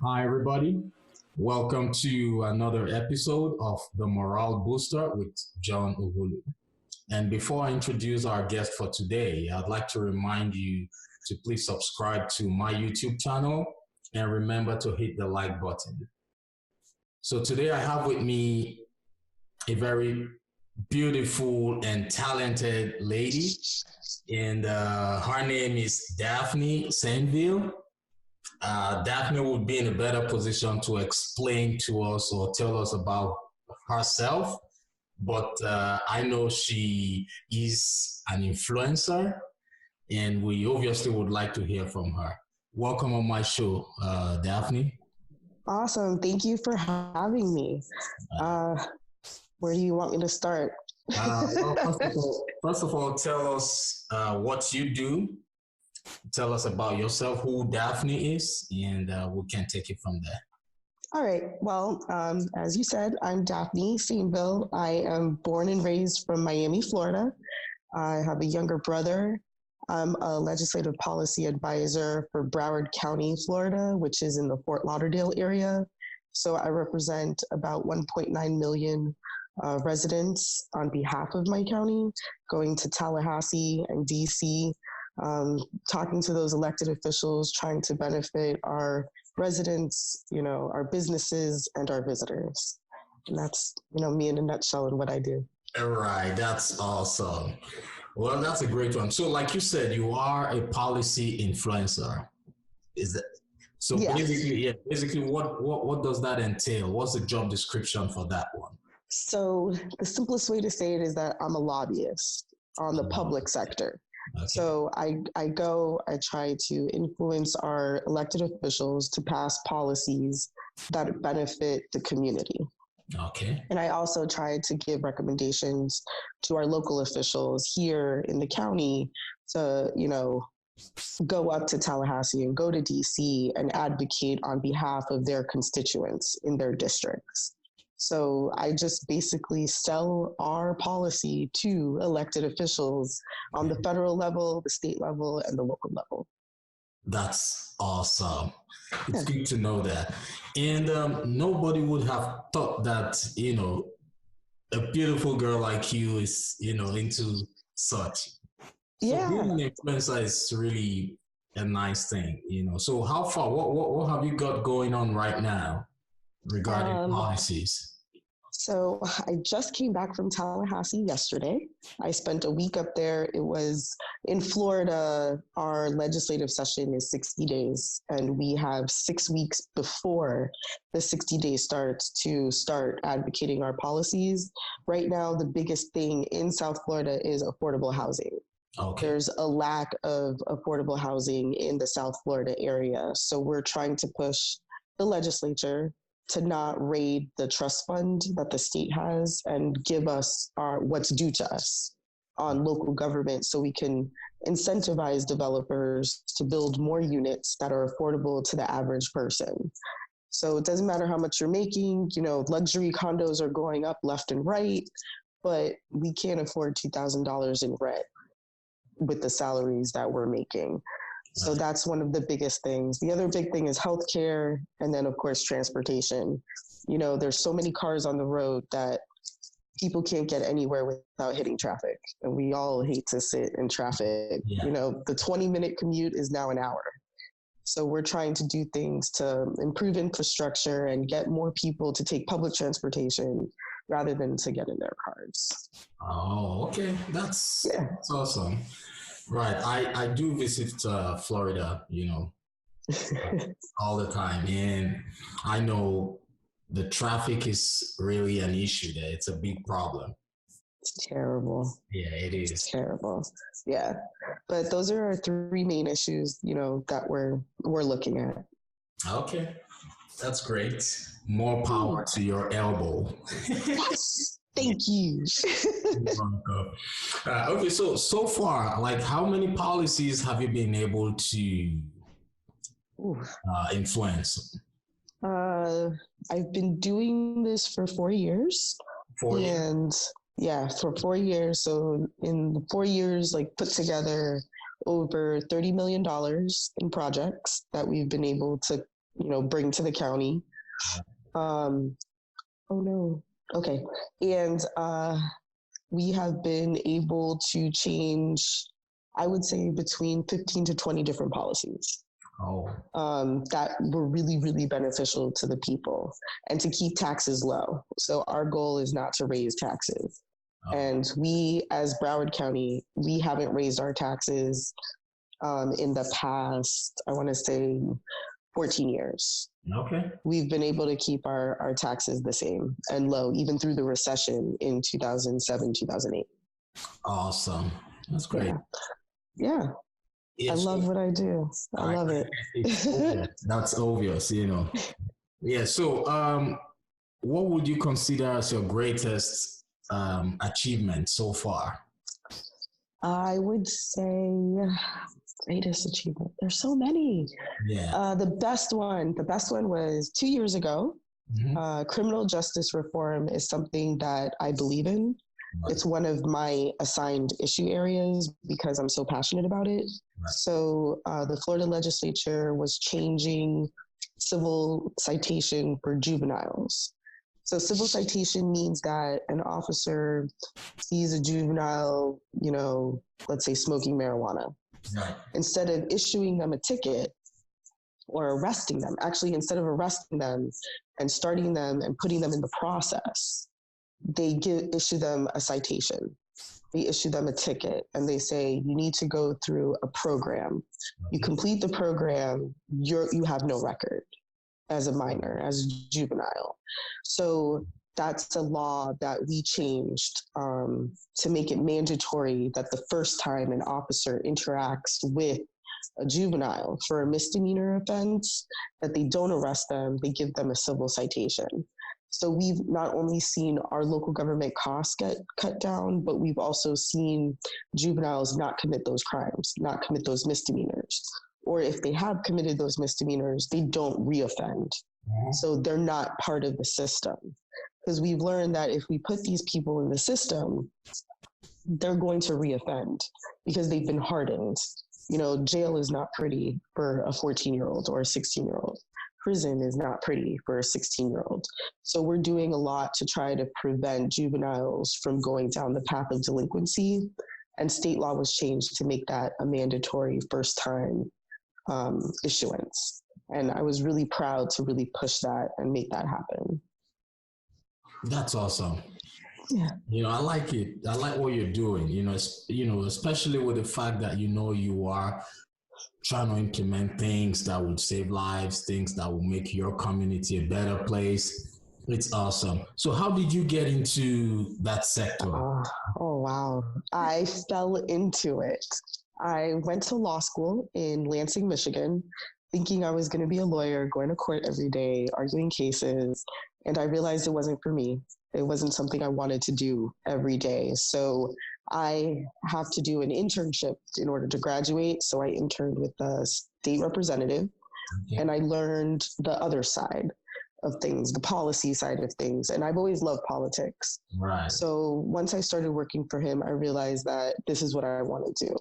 Hi, everybody. Welcome to another episode of The Morale Booster with John Ughulu. And before I introduce our guest for today, I'd like to remind you to please subscribe to my YouTube channel and remember to hit the like button. So today I have with me a very beautiful and talented lady, and her name is Daphnee Sainvil. Daphnee would be in a better position to explain to us or tell us about herself, but I know she is an influencer, and we obviously would like to hear from her. Welcome on my show, Daphnee. Awesome. Thank you for having me. Where do you want me to start? Well, first of all, tell us what you do. Tell us about yourself, who Daphnee is, and we can take it from there. All right. Well, as you said, I'm Daphnee Sainvil. I am born and raised from Miami, Florida. I have a younger brother. I'm a legislative policy advisor for Broward County, Florida, which is in the Fort Lauderdale area. So I represent about 1.9 million residents on behalf of my county, going to Tallahassee and DC, talking to those elected officials, trying to benefit our residents, our businesses and our visitors. And that's, me in a nutshell and what I do. All right, that's awesome. Well, that's a great one. So like you said, you are a policy influencer. Is that so? Yes. Basically, what does that entail? What's the job description for that one? So the simplest way to say it is that I'm a lobbyist on the public sector. Okay. So I try to influence our elected officials to pass policies that benefit the community. Okay. And I also try to give recommendations to our local officials here in the county to, go up to Tallahassee and go to DC and advocate on behalf of their constituents in their districts. So I just basically sell our policy to elected officials on the federal level, the state level, and the local level. That's awesome. It's good to know that. And nobody would have thought that, a beautiful girl like you is, into such. So being an influencer is really a nice thing, So how far, what have you got going on right now regarding policies? So I just came back from Tallahassee yesterday. I spent a week up there. It was in Florida. Our legislative session is 60 days, and we have 6 weeks before the 60 days starts to start advocating our policies. Right now, the biggest thing in South Florida is affordable housing. Okay. There's a lack of affordable housing in the South Florida area. So we're trying to push the legislature to not raid the trust fund that the state has and give us what's due to us on local government so we can incentivize developers to build more units that are affordable to the average person. So it doesn't matter how much you're making, luxury condos are going up left and right, but we can't afford $2,000 in rent with the salaries that we're making. So that's one of the biggest things. The other big thing is healthcare, and then of course transportation. There's so many cars on the road that people can't get anywhere without hitting traffic, and we all hate to sit in traffic. Yeah. The 20-minute commute is now an hour. So we're trying to do things to improve infrastructure and get more people to take public transportation rather than to get in their cars. Oh, okay. That's awesome. Right. I do visit Florida, all the time. And I know the traffic is really an issue there. It's a big problem. It's terrible. Yeah, it is. It's terrible. Yeah. But those are our three main issues, that we're looking at. Okay. That's great. More power to your elbow. Yes. Thank you. Okay, so far, like how many policies have you been able to influence? I've been doing this for 4 years. 4 years? And for 4 years. So in the 4 years, put together over $30 million in projects that we've been able to, bring to the county. Oh no. Okay. And we have been able to change, I would say, between 15 to 20 different policies. That were really, really beneficial to the people and to keep taxes low. So our goal is not to raise taxes. And we, as Broward County, we haven't raised our taxes in the past, I want to say, 14 years. Okay. We've been able to keep our taxes the same and low, even through the recession in 2007, 2008. Awesome. That's great. Yeah. Yes. I love what I do. I love it. That's obvious, Yeah. So, what would you consider as your greatest achievement so far? I would say greatest achievement. There's so many. Yeah. The best one was 2 years ago. Mm-hmm. Criminal justice reform is something that I believe in. Right. It's one of my assigned issue areas because I'm so passionate about it. Right. So the Florida legislature was changing civil citation for juveniles. So civil citation means that an officer sees a juvenile, let's say smoking marijuana. Right. Instead of issuing them a ticket or arresting them, actually, instead of arresting them and starting them and putting them in the process, they issue them a citation. They issue them a ticket and they say, you need to go through a program. You complete the program, you have no record as a minor, as a juvenile. So that's a law that we changed to make it mandatory that the first time an officer interacts with a juvenile for a misdemeanor offense, that they don't arrest them, they give them a civil citation. So we've not only seen our local government costs get cut down, but we've also seen juveniles not commit those crimes, not commit those misdemeanors. Or if they have committed those misdemeanors, they don't reoffend. So they're not part of the system. Because we've learned that if we put these people in the system, they're going to reoffend because they've been hardened. Jail is not pretty for a 14-year-old or a 16-year-old. Prison is not pretty for a 16-year-old. So we're doing a lot to try to prevent juveniles from going down the path of delinquency. And state law was changed to make that a mandatory first-time issuance. And I was really proud to really push that and make that happen. That's awesome. Yeah. I like it. I like what you're doing, especially with the fact that, you are trying to implement things that would save lives, things that will make your community a better place. It's awesome. So how did you get into that sector? Oh, wow. I fell into it. I went to law school in Lansing, Michigan, thinking I was going to be a lawyer, going to court every day, arguing cases. And I realized it wasn't for me. It wasn't something I wanted to do every day. So I have to do an internship in order to graduate. So I interned with the state representative, and I learned the other side of things, the policy side of things. And I've always loved politics. Right. So once I started working for him, I realized that this is what I want to do.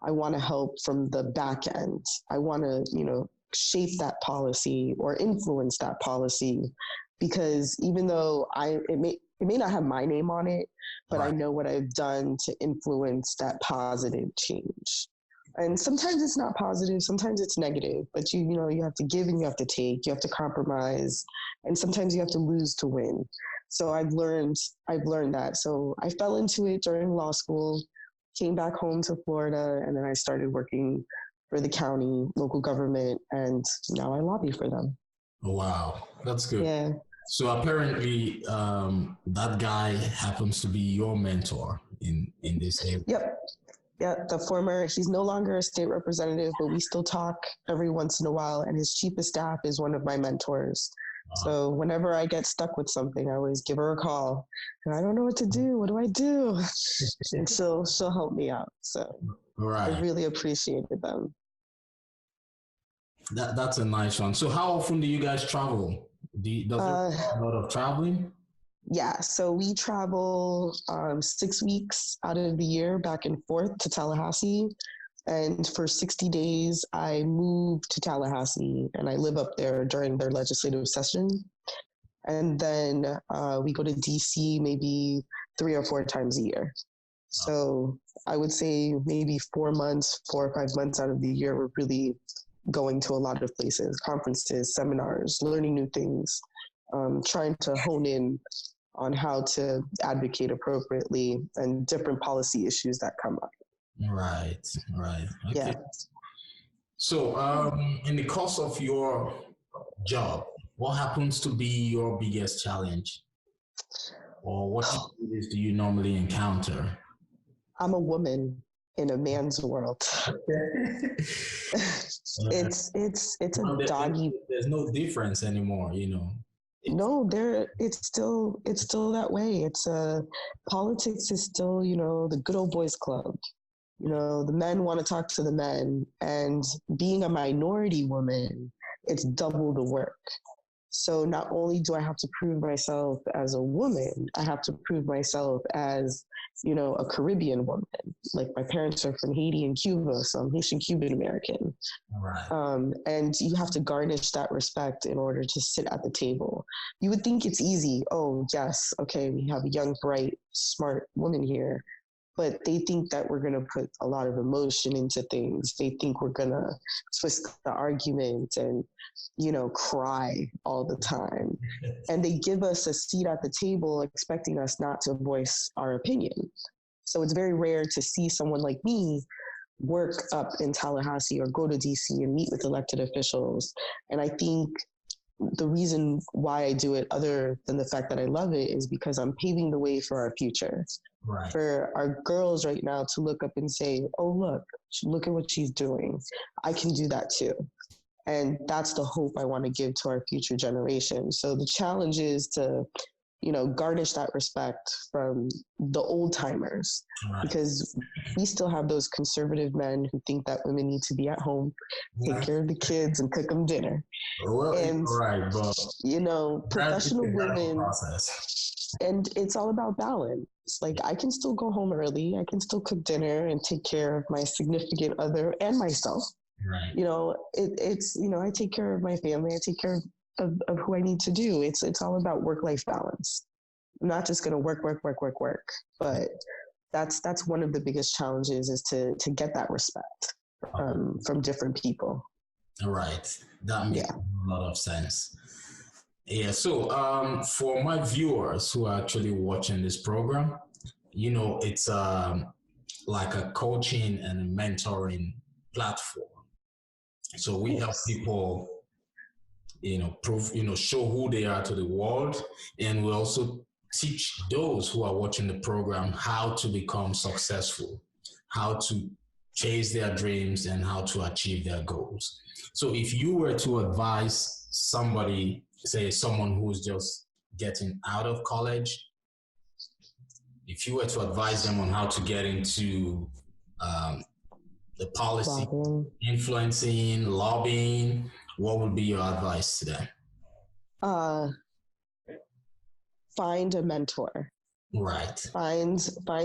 I want to help from the back end. I want to, shape that policy or influence that policy, because even though it may not have my name on it, but right. I know what I've done to influence that positive change. And sometimes it's not positive, sometimes it's negative, but you have to give and you have to take, you have to compromise, and sometimes you have to lose to win. So I've learned that. So I fell into it during law school, came back home to Florida, and then I started working for the county, local government, and now I lobby for them. Wow, that's good. Yeah. So apparently that guy happens to be your mentor in this area. Yep. Yeah, he's no longer a state representative, but we still talk every once in a while, and his chief of staff is one of my mentors. So whenever I get stuck with something, I always give her a call. And I don't know what to do. What do I do? And she'll help me out. So right. I really appreciated them. That's a nice one. So how often do you guys travel? Does it a lot of traveling? Yeah, so we travel 6 weeks out of the year back and forth to Tallahassee. And for 60 days, I moved to Tallahassee and I live up there during their legislative session. And then we go to DC maybe 3 or 4 times a year. So I would say maybe 4 months, 4 or 5 months out of the year, we're really going to a lot of places, conferences, seminars, learning new things, trying to hone in on how to advocate appropriately and different policy issues that come up. Right. Okay. Yeah. So, in the course of your job, what happens to be your biggest challenge? Or what challenges do you normally encounter? I'm a woman in a man's world. It's a doggy. There's no difference anymore, you know. No, it's still that way. Politics is still, the good old boys club. The men want to talk to the men, and being a minority woman, it's double the work. So not only do I have to prove myself as a woman, I have to prove myself as, a Caribbean woman. Like my parents are from Haiti and Cuba, so I'm Haitian Cuban American. Right. And you have to garnish that respect in order to sit at the table. You would think it's easy. Oh, yes, okay, we have a young, bright, smart woman here. But they think that we're going to put a lot of emotion into things. They think we're going to twist the argument and, cry all the time. And they give us a seat at the table expecting us not to voice our opinion. So it's very rare to see someone like me work up in Tallahassee or go to DC and meet with elected officials. And I think the reason why I do it, other than the fact that I love it, is because I'm paving the way for our future. Right. For our girls right now to look up and say, oh, look at what she's doing. I can do that too. And that's the hope I want to give to our future generation. So the challenge is to, garnish that respect from the old timers, Right. because we still have those conservative men who think that women need to be at home, take care of the kids and cook them dinner. Well, and, right, but professional women, process. And it's all about balance. Like I can still go home early. I can still cook dinner and take care of my significant other and myself. Right. I take care of my family. I take care of who I need to do. It's all about work-life balance. I'm not just going to work. But that's one of the biggest challenges, is to get that respect from different people. Right. That makes a lot of sense. Yeah. So for my viewers who are actually watching this program, it's like a coaching and a mentoring platform. So we help people, show who they are to the world. And we also teach those who are watching the program how to become successful, how to chase their dreams, and how to achieve their goals. So if you were to advise somebody, say someone who's just getting out of college, if you were to advise them on how to get into the policy, influencing, lobbying, what would be your advice to them? Find a mentor. Right. Find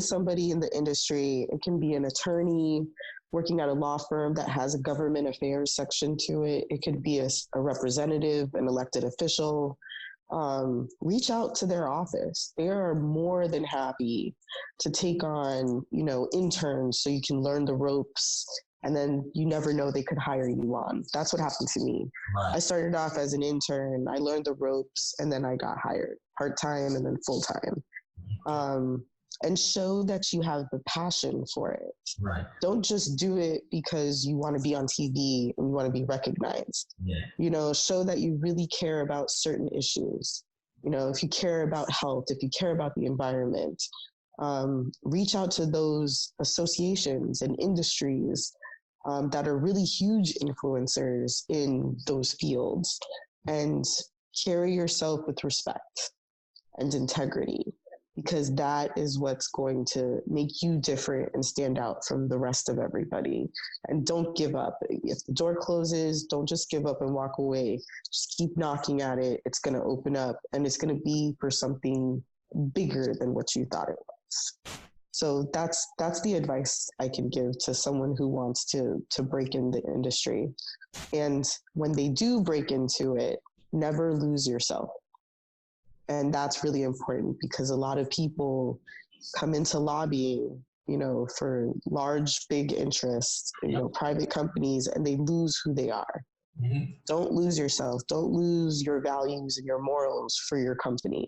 somebody in the industry. It can be an attorney working at a law firm that has a government affairs section to it. It could be a representative, an elected official. Reach out to their office. They are more than happy to take on, interns so you can learn the ropes, and then you never know, they could hire you on. That's what happened to me. Right. I started off as an intern. I learned the ropes, and then I got hired part-time and then full-time. And show that you have the passion for it. Right. Don't just do it because you want to be on TV and you want to be recognized. Yeah. Show that you really care about certain issues. If you care about health, if you care about the environment, reach out to those associations and industries that are really huge influencers in those fields, and carry yourself with respect and integrity, because that is what's going to make you different and stand out from the rest of everybody. And don't give up. If the door closes, don't just give up and walk away. Just keep knocking at it. It's going to open up, and it's going to be for something bigger than what you thought it was. So that's the advice I can give to someone who wants to break in the industry. And when they do break into it, never lose yourself. And that's really important because a lot of people come into lobbying, for large, big interests, private companies, and they lose who they are. Mm-hmm. Don't lose yourself. Don't lose your values and your morals for your company,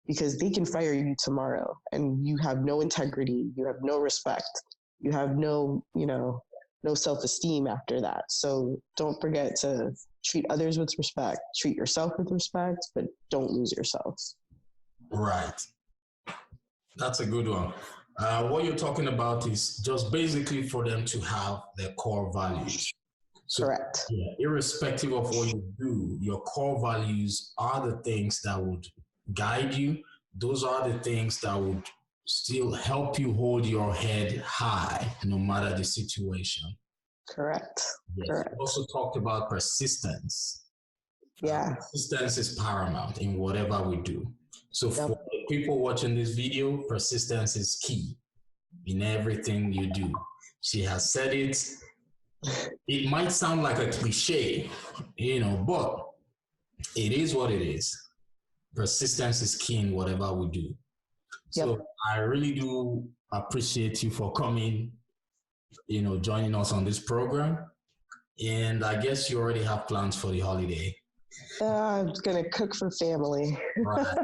because they can fire you tomorrow and you have no integrity. You have no respect. You have no self-esteem after that. So don't forget to treat others with respect, treat yourself with respect, but don't lose yourself. Right. That's a good one. What you're talking about is just basically for them to have their core values. So, correct. Yeah, irrespective of what you do, your core values are the things that would guide you. Those are the things that would still help you hold your head high no matter the situation. Correct. Yes. Correct. You also talked about persistence. Yeah. Persistence is paramount in whatever we do. So for people watching this video, persistence is key in everything you do. She has said it. It might sound like a cliche, but it is what it is. Persistence is key in whatever we do. So I really do appreciate you for coming, joining us on this program. And I guess you already have plans for the holiday. I'm going to cook for family. Right.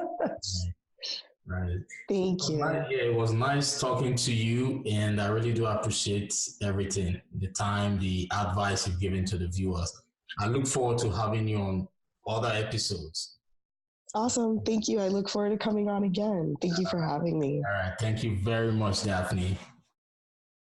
Right. Thank you. It was nice talking to you, and I really do appreciate everything, the time, the advice you've given to the viewers. I look forward to having you on other episodes. Awesome. Thank you. I look forward to coming on again. Thank you for having me. All right. Thank you very much, Daphnee.